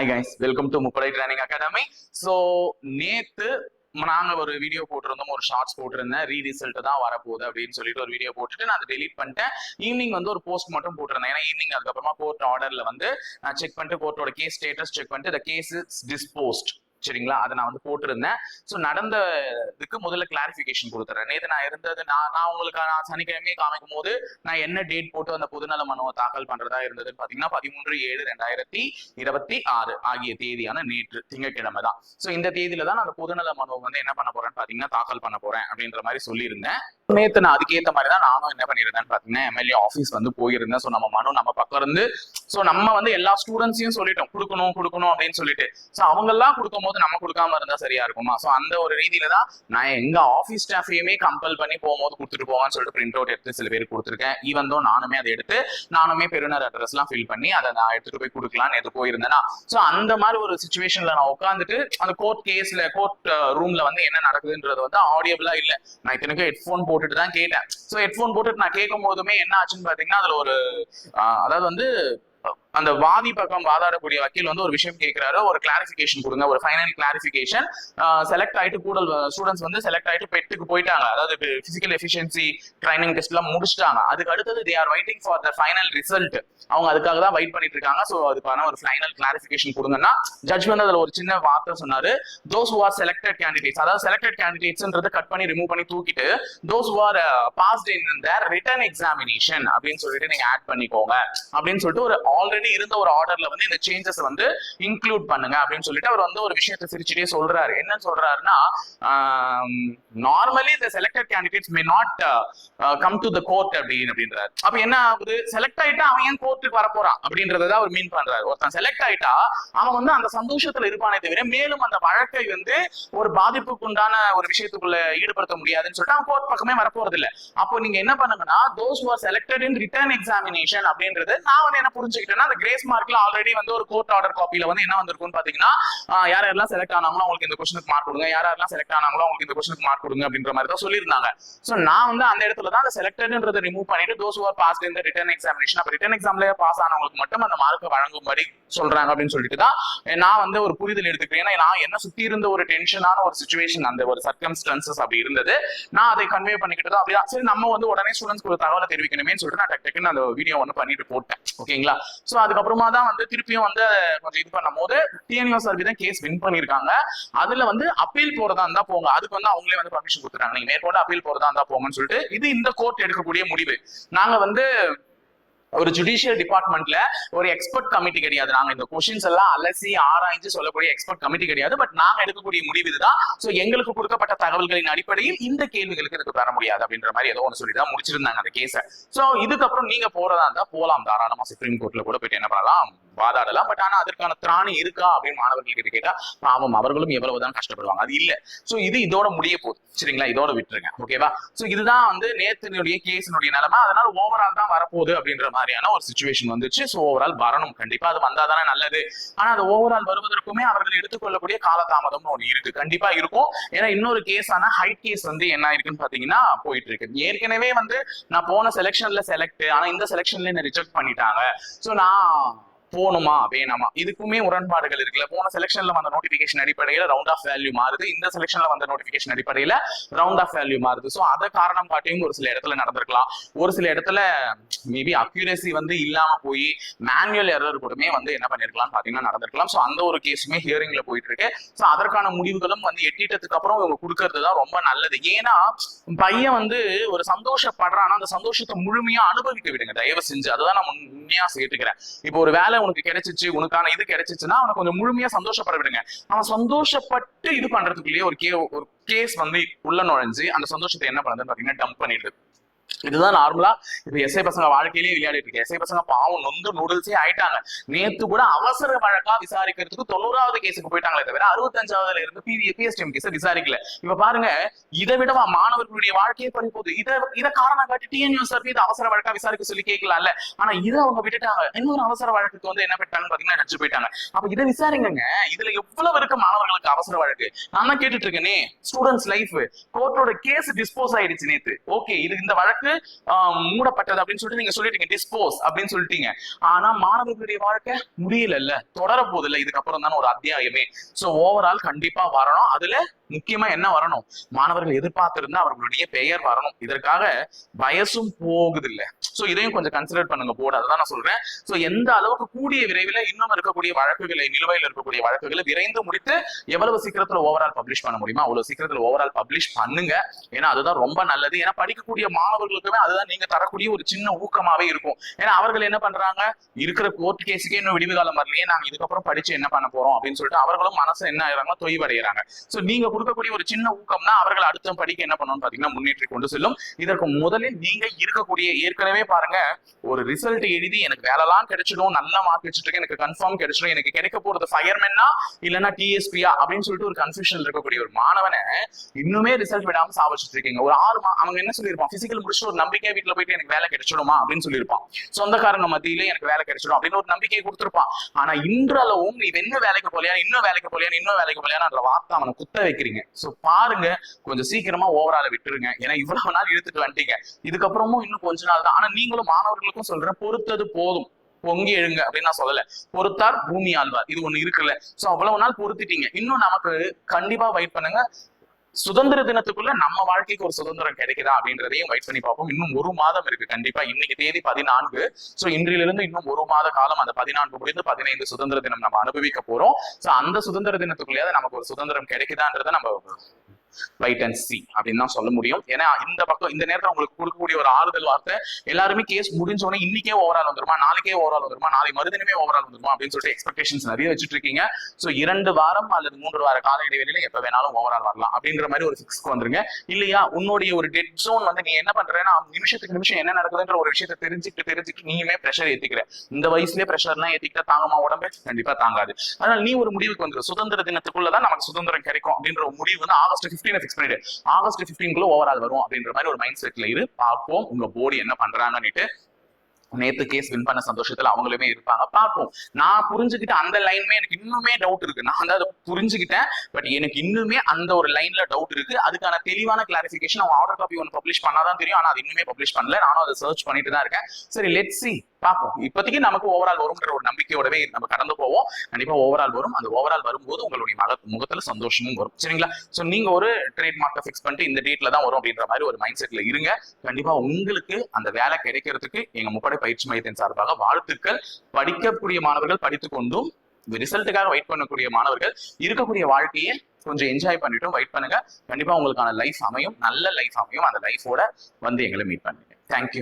Hi guys, welcome to முப்படை training academy. So நேத்து நாங்க ஒரு வீடியோ போட்டிருந்தோம், ஒரு ஷார்ட்ஸ் போட்டிருந்தேன். ரிசல்ட் தான் வரப்போகுது அப்படின்னு சொல்லிட்டு ஒரு வீடியோ போட்டுட்டு நான் அதை டெலீட் பண்ணிட்டேன். ஈவினிங் வந்து ஒரு போஸ்ட் மட்டும் போட்டிருந்தேன். ஏன்னா ஈவினிங் அதுக்கப்புறமா கோர்ட் ஆர்டர்ல வந்து செக் பண்ணிட்டு கோர்ட்டோட கேஸ் ஸ்டேட்டஸ் செக் பண்ணிட்டு the case is disposed, சரிங்களா, அதை நான் வந்து போட்டிருந்தேன். ஸோ நடந்ததுக்கு முதல்ல கிளாரிபிகேஷன் கொடுத்துறேன். நேற்று நான் இருந்தது நான் உங்களுக்கு நான் சனிக்கிழமையே காமிக்கும் போது நான் என்ன டேட் போட்டு அந்த பொதுநல மனுவை தாக்கல் பண்றதா இருந்ததுன்னு பாத்தீங்கன்னா 13/7/2026 ஆகிய தேதியான நேற்று திங்கட்கிழமை தான். ஸோ இந்த தேதியில தான் நான் அந்த பொதுநல மனுவை வந்து என்ன பண்ண போறேன்னு பாத்தீங்கன்னா தாக்கல் பண்ண போறேன் அப்படின்ற மாதிரி சொல்லியிருந்தேன். நேற்று நான் அதுக்கேற்ற மாதிரி தான் நானும் என்ன பண்ணிருந்தேன்னு பாத்தீங்கன்னா எம்எல்ஏ ஆஃபீஸ் வந்து போயிருந்தேன். ஸோ நம்ம மனு நம்ம பக்கம் இருந்து ஸோ நம்ம வந்து எல்லா ஸ்டூடெண்ட்ஸையும் சொல்லிட்டோம் கொடுக்கணும் அப்படின்னு சொல்லிட்டு. ஸோ அவங்க எல்லாம் கொடுக்கும் போது நம்ம கொடுக்காம இருந்தா சரியா இருக்குமா? ஸோ அந்த ஒரு ரீதியில தான் நான் எங்க ஆஃபீஸ் ஸ்டாஃபையுமே கம்பல் பண்ணி போகும்போது கொடுத்துட்டு போவான்னு சொல்லிட்டு பிரிண்ட் அவுட் எடுத்து சில பேருக்கு கொடுத்துருக்கேன். ஈவன் தோ நானுமே அதை எடுத்து நானுமே பெருநர் அட்ரஸ் எல்லாம் ஃபில் பண்ணி அதை நான் எடுத்துட்டு போய் கொடுக்கலாம்னு எது போயிருந்தேன்னா, ஸோ அந்த மாதிரி ஒரு சுச்சுவேஷன்ல நான் உட்காந்துட்டு அந்த கோர்ட் கேஸ்ல கோர்ட் ரூம்ல வந்து என்ன நடக்குதுன்றது வந்து ஆடியபிளா இல்ல. நான் இத்தனைக்கும் ஹெட்ஃபோன் போட்டுட்டு தான் கேட்டேன். ஸோ ஹெட்ஃபோன் போட்டுட்டு நான் கேட்கும் போதுமே என்ன ஆச்சுன்னு பாத்தீங்கன்னா அதுல ஒரு அதாவது வந்து அந்த வாதி பக்கம் வாதாடக்கூடிய வக்கீல் வந்து ஒரு விஷயம் கேட்கிறாரு, ஒரு கிளாரிபிகேஷன் கொடுங்க, ஒரு ஃபைனல் கிளாரிபிகேஷன். செலக்ட் ஆயிட்டு கூடல் ஸ்டூடெண்ட்ஸ் வந்து செலக்ட் ஆயிட்டு பெட்டுக்கு போயிட்டாங்க, அதாவது பிசிக்கல் எஃபிஷியன்சி ட்ரைனிங் டெஸ்ட் எல்லாம் முடிச்சிட்டாங்க. அதுக்கு அடுத்தது they are waiting for the final result. அவங்க அதுக்காக தான் வெயிட் பண்ணிட்டு இருக்காங்க. ஸோ அதுக்கான ஒரு ஃபைனல் கிளாரிபிகேஷன் கொடுங்கன்னா ஜட்ஜ் வந்து அதுல ஒரு சின்ன வார்த்தை சொன்னாரு, those who are selected candidates, அதாவது செலக்டட் கேண்டிடேட்ஸ்ன்றதை கட் பண்ணி ரிமூவ் பண்ணி தூக்கிட்டு those who are passed in their written examination அப்படின்னு சொல்லிட்டு நீங்க ஆட் பண்ணிக்கோங்க அப்படின்னு சொல்லிட்டு ஒரு ஆல்ரெடி இருந்த ஒரு ஆர்டர்ல வந்து இந்த சேஞ்சஸ் வந்து இன்க்ளூட் பண்ணுங்க அப்படின்னு சொல்லிட்டு அவர் வந்து ஒரு விஷயத்தை சிரிச்சுட்டே சொல்றாரு. என்ன சொல்றாருன்னா, normally the selected candidates may not come to the court அப்படின்றாரு. அப்ப என்ன ஆகுது, செலக்ட் ஆயிட்டா அவன் ஏன் கோர்ட்டுக்கு வர போறான் அப்படின்றத அவர் மீன் பண்றாரு. ஒருத்தன் செலக்ட் ஆயிட்டா அவன் வந்து அந்த சந்தோஷத்துல இருப்பானே தவிர மேலும் அந்த வழக்கை வந்து ஒரு பாதிப்புக்குண்டான ஒரு விஷயத்துக்குள்ள ஈடுபடுத்த முடியாதுன்னு சொல்லிட்டு அவன் கோர்ட் பக்கமே வரப்போறது இல்ல. அப்போ நீங்க என்ன பண்ணுங்கன்னா, those who are selected in written examination அப்படின்றது நான் வந்து என்ன புரிஞ்சுக்கிட்டேன்னா, அந்த கிரேஸ் மார்க்ல ஆல்ரெடி வந்து ஒரு கோர்ட் ஆர்டர் காப்பில வந்து என்ன வந்திருக்கும்னு பாத்தீங்கன்னா, யாரெல்லாம் செலக்ட் ஆனாங்களோ அவங்களுக்கு இந்த கொஸ்டினுக்கு மார்க் கொடுங்க, யாரெல்லாம் செலக்ட் ஆனாங்களோ அவங்களுக்கு இந்த கொஸ்டினுக்கு மார்க் கொடுங்க அப்படின்ற மாதிரி தான் சொல்லியிருந்தாங்க. சோ நான் வந்து அந்த இடத்துல தான் அந்த செலக்டட்ன்றதை ரிமூவ் பண்ணிட்டு those who are passed in the written examination, அப்ப ரிட்டன் எக்ஸாம்ல பாஸ் ஆனவங்களுக்கு மட்டும் அந்த மார்க்கை வழங்கும்படி சொல்றாங்க அப்படின்னு சொல்லிட்டு தான் நான் வந்து ஒரு புரிதல் எடுத்துக்கிறேன். ஏன்னா நான் என்ன சுத்தி இருந்த ஒரு டென்ஷனான ஒரு சுச்சுவேஷன், அந்த ஒரு சர்க்கம்ஸ்டன்சஸ் அப்படி இருந்தது. நான் அதை கன்வே பண்ணிக்கிட்டு அப்படிதான் சரி நம்ம வந்து உடனே ஸ்டூடெண்ட்ஸ்க்கு ஒரு தகவலை தெரிவிக்கணுமே சொல்லிட்டு நான் டக்குன்னு அந்த வீடியோ வந்து பண்ணிட்டு போட்டேன். ஓகேங்களா? சோ அதுக்கப்புறமா தான் வந்து திருப்பியும் வந்து கொஞ்சம் இது பண்ணும் போது டிஎன்யூஎஸ்ஆர்பி தான் கேஸ் வின் பண்ணிருக்காங்க. அதுல வந்து அப்பீல் போறதா இருந்தா போங்க, அதுக்கு வந்து அவங்களே வந்து பர்மிஷன் கொடுத்துறாங்க, நீங்க மேற்கொண்டு அப்பீல் போறதா இருந்தா போங்கன்னு சொல்லிட்டு. இது இந்த கோர்ட் எடுக்கக்கூடிய முடிவு. நாங்க வந்து ஒரு ஜுடிஷியல் டிபார்ட்மெண்ட்ல ஒரு எக்ஸ்பர்ட் கமிட்டி கிடையாது. நாங்க இந்த கொஸ்டின்ஸ் எல்லாம் அலசி ஆராய்ஞ்சு சொல்லக்கூடிய எக்ஸ்பர்ட் கமிட்டி கிடையாது. பட் நாங்க எடுக்கக்கூடிய முடிவு இதுதான். சோ எங்களுக்கு கொடுக்கப்பட்ட தகவல்களின் அடிப்படையில் இந்த கேள்விகளுக்கு இதுக்கு தர முடியாது அப்படின்ற மாதிரி ஏதோ ஒன்று சொல்லிதான் முடிச்சிருந்தாங்க அந்த கேஸை. சோ இதுக்கப்புறம் நீங்க போறதா இருந்தா போலாம், தாராளமா சுப்ரீம் கோர்ட்ல கூட போயிட்டு என்ன பண்ணலாம், வாதாடலாம். பட் ஆனா அதற்கான திராணி இருக்கா அப்படின்னு மாணவர்களுக்கு கேட்டா பாவம் அவர்களும் எவ்வளவுதான் கஷ்டப்படுவாங்க. அது இல்ல. சோ இது இதோட முடிய போகுது, சரிங்களா, இதோட விட்டுருங்க. ஓகேவா? சோ இதுதான் வந்து நேத்தினுடைய கேஸினுடைய நிலைமை. அதனால ஓவரால் தான் வரப்போகுது அப்படின்ற மாதிரியான ஒரு சிச்சுவேஷன் வந்துச்சு. சோ ஓவரால் வரணும், கண்டிப்பா அது வந்தாதானே நல்லது. ஆனா அது ஓவரால் வருவதற்குமே அவர்கள் எடுத்துக்கொள்ளக்கூடிய காலதாமதம் ஒன்று இருக்கு, கண்டிப்பா இருக்கும். ஏன்னா இன்னொரு கேஸான ஹைட் கேஸ் வந்து என்ன இருக்குன்னு பாத்தீங்கன்னா போயிட்டு இருக்கு. ஏற்கனவே வந்து நான் போன செலக்ஷன்ல செலக்ட், ஆனா இந்த செலக்ஷன்ல என்ன ரிஜெக்ட் பண்ணிட்டாங்க. சோ நான் போகணுமா வேணாமா, இதுக்குமே முரண்பாடுகள் இருக்குல்ல. போன செலக்ஷன்ல வந்த நோட்டிபிகேஷன் அடிப்படையில ரவுண்ட் ஆஃப் வேல்யூ மாறுது, இந்த செலக்ஷன்ல வந்த நோட்டிபிகேஷன் அடிப்படையில ரவுண்ட் ஆஃப் வேல்யூ மாறுது. சோ அதை காரணம் காட்டியும் ஒரு சில இடத்துல நடந்திருக்கலாம். ஒரு சில இடத்துல மேபி அக்யூரசி வந்து இல்லாம போய் மேனுவல் எரர் கூடமே வந்து என்ன பண்ணிருக்கலாம் பாத்தீங்கன்னா நடந்திருக்கலாம். சோ அந்த ஒரு கேஸுமே ஹியரிங்ல போயிட்டு இருக்கு. சோ அதற்கான முடிவுகளும் வந்து எட்டிட்டதுக்கு அப்புறம் இவங்க கொடுக்கறது தான் ரொம்ப நல்லது. ஏன்னா பையன் வந்து ஒரு சந்தோஷப்படுறான்னா அந்த சந்தோஷத்தை முழுமையா அனுபவிக்க விடுங்க தயவு செஞ்சு. அதுதான் நான் உண்மையா சேர்த்துக்கிறேன். இப்போ ஒரு வேலை உனக்கு கிடைச்சிச்சு, உனக்கான இது கிடைச்சிச்சுன்னா அவனை கொஞ்சம் முழுமையா சந்தோஷப்பட விடுங்க. அவன் சந்தோஷப்பட்டு இது பண்றதுக்குள்ளேயே ஒரு கேஸ் வந்து உள்ள நுழைஞ்சு அந்த சந்தோஷத்தை என்ன பண்ணுதுன்னு பாத்தீங்கன்னா டம்ப் பண்ணிடுது. இதுதான் நார்மலா இப்ப எஸ்ஐ பசங்க வாழ்க்கையிலேயே விளையாடிட்டு இருக்கு. எஸ்ஐ பசங்க பாவம் நொந்து நூடுல்ஸே ஆயிட்டாங்க. நேத்து கூட அவசர வழக்கா விசாரிக்கிறதுக்கு 90வது கேஸுக்கு போயிட்டாங்களே தவிர 65வதுல இருந்து பிஎஸ்டிஎம் கேஸை விசாரிக்கல. இப்ப பாருங்க, இதை விடவா மாணவர்களுடைய வாழ்க்கையை பறி போகுது. இதை காரணம் காட்டி டிஎன்யூஎஸ்ஆர்பி இது அவசர வழக்கா விசாரிக்க சொல்லி கேட்கலாம்ல. ஆனா இதை அவங்க விட்டுட்டாங்க. இன்னொரு அவசர வழக்குக்கு வந்து என்ன பண்ணிட்டாங்கன்னு பாத்தீங்கன்னா நடிச்சு போயிட்டாங்க. அப்ப இதை விசாரிங்க. இதுல எவ்வளவு இருக்கு மாணவர்களுக்கு அவசர வழக்கு. நான் தான் கேட்டுட்டு இருக்கேனே, ஸ்டூடெண்ட்ஸ் லைஃப் கோர்ட்டோட கேஸ் டிஸ்போஸ் ஆயிடுச்சு நேத்து. ஓகே, இது இந்த வழக்கு கணக்கு மூடப்பட்டது அப்படின்னு சொல்லிட்டு நீங்க சொல்லிட்டீங்க, டிஸ்போஸ் அப்படின்னு சொல்லிட்டீங்க. ஆனா மாணவர்களுடைய வாழ்க்கை முடியல, தொடர போதில்லை, இதுக்கப்புறம் தானே ஒரு அத்தியாயமே. சோ ஓவரால் கண்டிப்பா வரணும். அதுல முக்கியமா என்ன வரணும், மாணவர்கள் எதிர்பார்த்திருந்தா அவர்களுடைய பெயர் வரணும். இதற்காக வயசும் போகுது இல்ல. சோ இதையும் கொஞ்சம் கன்சிடர் பண்ணுங்க போர்டு, அதுதான் நான் சொல்றேன். சோ எந்த அளவுக்கு கூடிய விரைவில் இன்னும் இருக்கக்கூடிய வழக்குகளை, நிலுவையில் இருக்கக்கூடிய வழக்குகளை விரைந்து முடித்து எவ்வளவு சீக்கிரத்துல ஓவரால் பப்ளிஷ் பண்ண முடியுமா அவ்வளவு சீக்கிரத்துல ஓவரால் பப்ளிஷ் பண்ணுங்க. ஏன்னா அதுதான் ரொம்ப நல்லது. ஏன்னா படிக்கக்கூடிய மாணவர்களுக்குமே அதுதான் நீங்க தரக்கூடிய ஒரு சின்ன ஊக்கமாவே இருக்கும். ஏன்னா அவர்கள் என்ன பண்றாங்க, இருக்கிற கோர்ட் கேஸுக்கே இன்னும் விடிவு காலம் வரலையே, நாங்க இதுக்கப்புறம் படிச்சு என்ன பண்ண போறோம் அப்படின்னு சொல்லிட்டு அவர்களும் மனசு என்ன ஆயிடுறாங்க, தொய்வடைகிறாங்க. சோ நீங்க கொடுக்கக்கூடிய ஒரு சின்ன ஊக்கம் தான் அவர்கள் அடுத்த படிக்க என்ன பண்ணணும் பாத்தீங்கன்னா முன்னேற்றி கொண்டு செல்லும். இதற்கு முதலில் நீங்க இருக்கக்கூடிய, ஏற்கனவே பாருங்க, ஒரு ரிசல்ட் எழுதி எனக்கு வேலைலாம் கிடைச்சிடும், நல்ல மார்க் வச்சுட்டு எனக்கு கன்ஃபார்ம் கிடைச்சிடும், எனக்கு கிடைக்க போறது ஃபயர்மேனா இல்லைன்னா டிஎஸ்பியா அப்படின்னு சொல்லிட்டு ஒரு கன்ஃபியூஷன் இருக்கக்கூடிய ஒரு மாணவனை இன்னுமே ரிசல்ட் விடாம சாவச்சிட்டு இருக்கீங்க. ஒரு 6 அவங்க என்ன சொல்லியிருப்பான், பிசிக்கல் முடிச்சுட்டு ஒரு நம்பிக்கையா வீட்டுல போயிட்டு எனக்கு வேலை கிடைச்சிடுமா அப்படின்னு சொல்லியிருப்பான். சொந்தக்காரங்க மத்தியிலே எனக்கு வேலை கிடைச்சிடும் அப்படின்னு ஒரு நம்பிக்கையை கொடுத்திருப்பான். ஆனா இன்றளவும் நீ இன்னும் வேலைக்கு போலியா, இன்னும் வேலைக்கு போலியா, இன்னும் வேலைக்கு போலியான்ற வார்த்தை அவனை குத்த வைக்கிறீங்க. சோ பாருங்க, கொஞ்சம் சீக்கிரமா ஓவரால விட்டுருங்க. ஏன்னா இவ்வளவு நாள் இழுத்துட்டு வந்துட்டீங்க, இதுக்கப்புறமும் இன்னும் கொஞ்ச நாள் தான். ஆனா நீங்களும் மாணவர்களுக்கும் சொல்றேன், பொறுத்தது போதும், பொங்கி எழுங்க அப்படின்னு நான் சொல்லல. பொறுத்தார் பூமி ஆழ்வார், இது ஒண்ணு இருக்குல்ல. சோ அவ்வளவு நாள் பொறுத்துட்டீங்க, இன்னும் நமக்கு கண்டிப்பா வெயிட் பண்ணுங்க. சுதந்திர தினத்துக்குள்ள நம்ம வாழ்க்கைக்கு ஒரு சுதந்திரம் கிடைக்குதா அப்படின்றதையும் வெயிட் பண்ணி பார்ப்போம். இன்னும் 1 மாதம் இருக்கு. கண்டிப்பா இன்னைக்கு தேதி 14. சோ இன்றிலிருந்து இன்னும் 1 மாத காலம், அந்த 14 முடிந்து 15 சுதந்திர தினம் நம்ம அனுபவிக்க போறோம். சோ அந்த சுதந்திர தினத்துக்குள்ளேயாவது நமக்கு ஒரு சுதந்திரம் கிடைக்குதான்றதை நம்ம வெயிட் அண்ட் சி அப்படின்னு தான் சொல்ல முடியும். ஏன்னா இந்த பக்கம் இந்த நேரத்தில் உங்களுக்கு கொடுக்கக்கூடிய ஒரு ஆறுதல் வார்த்தை, எல்லாருமே கேஸ் முடிஞ்சோடனே இன்னைக்கே ஓவரால் வந்துருமா, நாளைக்கே ஓவரால் வந்துருமா, நாளை மறுதினமே ஓவரால் வந்துருமா அப்படின்னு சொல்லிட்டு எக்ஸ்பெக்டேஷன்ஸ் நிறைய வச்சுட்டு இருக்கீங்க. சோ 2 வாரம் அல்லது 3 வார கால இடைவெளியில எப்ப வேணாலும் ஓவரால் வரலாம் அப்படின்ற மாதிரி ஒரு ஃபிக்ஸ்க்கு வந்துருங்க. இல்லையா உன்னுடைய ஒரு டெட் ஜோன் வந்து நீ என்ன பண்றேன்னா, நிமிஷத்துக்கு நிமிஷம் என்ன நடக்குதுன்ற ஒரு விஷயத்தை தெரிஞ்சுக்கிட்டு நீயுமே பிரஷர் ஏத்திக்கிற. இந்த வயசுலயே பிரஷர் எல்லாம் ஏத்திக்கிட்டா தாங்கமா உடம்பு? கண்டிப்பா தாங்காது. அதனால நீ ஒரு முடிவுக்கு வந்துரு, சுதந்திர தினத்துக்குள்ளதான் நமக்கு சுதந்திரம் கிடைக்கும் அப்படின்ற ஒரு முடிவு வந்து ஆகஸ்ட் 15 ஃபிக்ஸ் பண்ணிடு. ஆகஸ்ட் 15 ஓவரால் வரும் அப்படின்ற மாதிரி ஒரு மைண்ட் செட்ல இரு. பார்ப்போம் உங்க போர்டு என்ன பண்றாங்கன்னு. நேத்து கேஸ் வின் பண்ண சந்தோஷத்துல அவங்களுமே இருப்பாங்க, பார்ப்போம். நான் புரிஞ்சுக்கிட்ட அந்த லைன்மே எனக்கு இன்னுமே டவுட் இருக்கு. நான் வந்து அதை புரிஞ்சுக்கிட்டேன், பட் எனக்கு இன்னுமே அந்த ஒரு லைன்ல டவுட் இருக்கு. அதுக்கான தெளிவான கிளாரிபிகேஷன் அவங்க ஆர்டர் காப்பி ஒன்று பப்ளிஷ் பண்ணாதான் தெரியும். ஆனா அது இன்னுமே பப்ளிஷ் பண்ணல, நானும் அதை சர்ச் பண்ணிட்டு தான் இருக்கேன். சரி, லெட்ஸ் சி, பார்ப்போம். இப்போதைக்கு நமக்கு ஓவரால் வரும்ன்ற ஒரு நம்பிக்கையோடவே நம்ம கடந்து போவோம். கண்டிப்பா ஓவரால் வரும். அந்த ஓவரால் வரும்போது உங்களுடைய முகத்துல சந்தோஷமும் வரும். சரிங்களா? சோ நீங்க ஒரு ட்ரேட் மார்க்கை ஃபிக்ஸ் பண்ணிட்டு இந்த டேட்ல தான் வரும் அப்படின்ற மாதிரி ஒரு மைண்ட் செட்ல இருங்க. கண்டிப்பா உங்களுக்கு அந்த வேலை கிடைக்கிறதுக்கு எங்க முப்படை பயிற்சி மையத்தின் சார்பாக வாழ்த்துக்கள். படிக்கக்கூடிய மாணவர்கள் படித்துக் கொண்டும் ரிசல்ட்டுக்காக வெயிட் பண்ணக்கூடிய மாணவர்கள் இருக்கக்கூடிய வாழ்க்கையை கொஞ்சம் என்ஜாய் பண்ணிட்டும் வெயிட் பண்ணுங்க. கண்டிப்பா உங்களுக்கான லைஃப் அமையும், நல்ல லைஃப் அமையும். அந்த லைஃபோட வந்து எங்களை மீட் பண்ணுங்க. தேங்க்யூ.